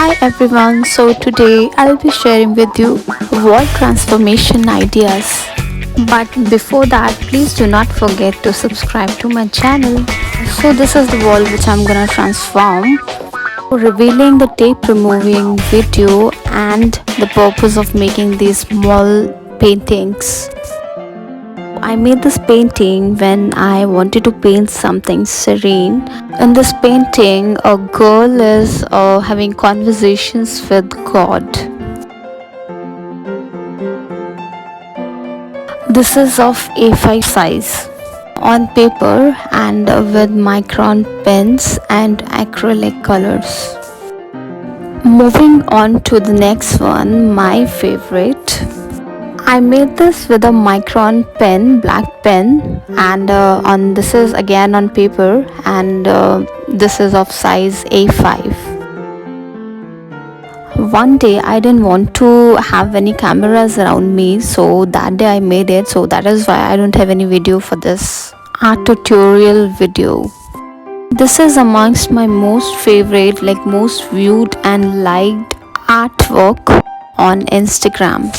Hi everyone, so today I'll be sharing with you wall transformation ideas. But before that, please do not forget to subscribe to my channel. So this is the wall which I'm gonna transform, revealing the tape removing video and the purpose of making these small paintings. I made this painting when I wanted to paint something serene. In this painting, a girl is having conversations with God. This is of A5 size on paper and with micron pens and acrylic colors. Moving on to the next one, my favorite. I made this with a micron pen, black pen, and on this is again on paper, and this is of size A5. One day I didn't want to have any cameras around me, so that day I made it. So that is why I don't have any video for this art tutorial video. This is amongst my most favorite, like most viewed and liked artwork on Instagram.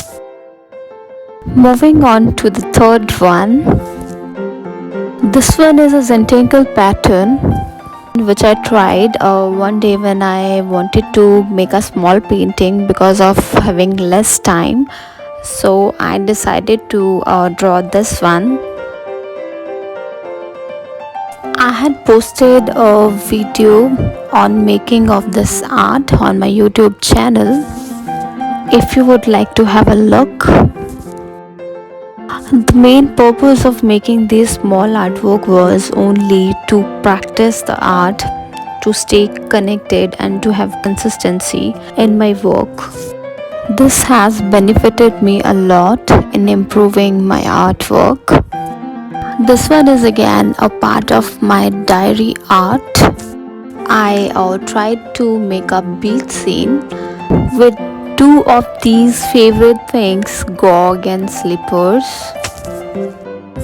Moving on to the third one. This one is a Zentangle pattern which I tried one day when I wanted to make a small painting because of having less time. So I decided to draw this one. I had posted a video on making of this art on my YouTube channel. If you would like to have a look. The main purpose of making this small artwork was only to practice the art, to stay connected and to have consistency in my work. This has benefited me a lot in improving my artwork. This one is again a part of my diary art. I tried to make a beach scene with two of these favorite things, gog and slippers.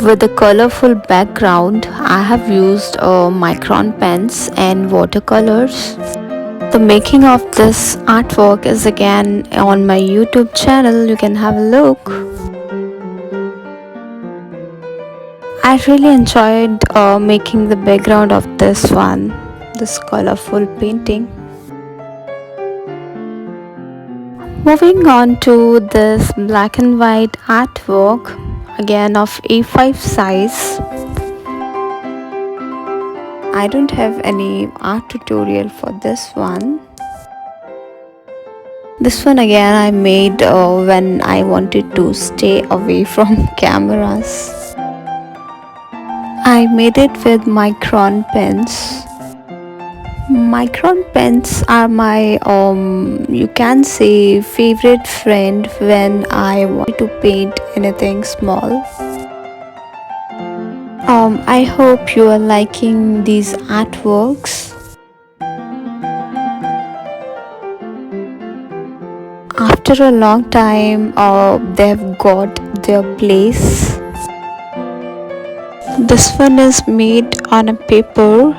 With a colorful background, I have used micron pens and watercolors. The making of this artwork is again on my YouTube channel. You can have a look. I really enjoyed making the background of this one, this colorful painting. Moving on to this black and white artwork, again of A5 size. I don't have any art tutorial for this one. This one again I made when I wanted to stay away from cameras. I made it with micron pens. Micron pens are my you can say favorite friend when I want to paint anything small. I hope you are liking these artworks. After a long time they've got their place. This one is made on a paper.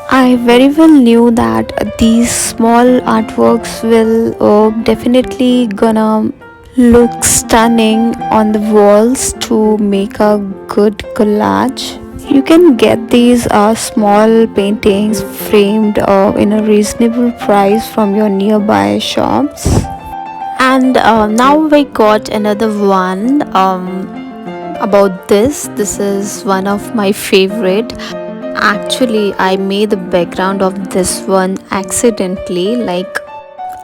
I very well knew that these small artworks will definitely gonna look stunning on the walls to make a good collage. You can get these small paintings framed in a reasonable price from your nearby shops. And now we got another one about this. This is one of my favorite. Actually, I made the background of this one accidentally, like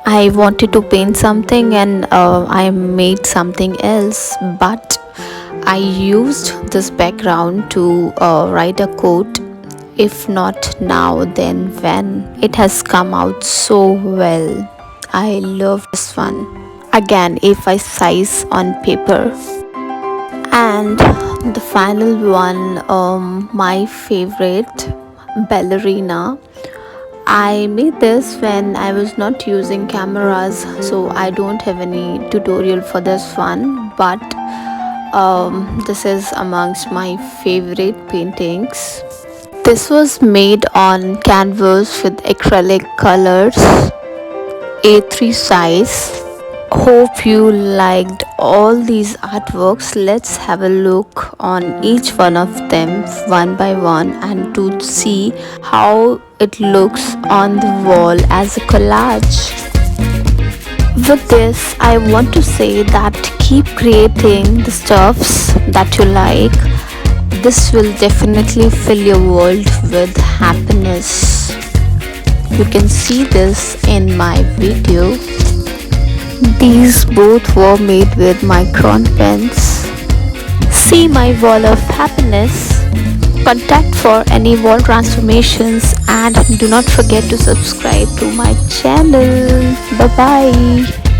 I wanted to paint something and I made something else, but I used this background to write a quote. If not now, then when. It has come out so well. I love this one. Again, A5 size on paper. And the final one, my favorite, ballerina. I made this when I was not using cameras, so I don't have any tutorial for this one, but this is amongst my favorite paintings. This was made on canvas with acrylic colors. A3 size. Hope you liked all these artworks. Let's have a look on each one of them one by one and to see how it looks on the wall as a collage. With this, I want to say that keep creating the stuffs that you like. This will definitely fill your world with happiness. You can see this in my video. These both were made with micron pens. See my wall of happiness. Contact for any wall transformations and do not forget to subscribe to my channel. Bye bye.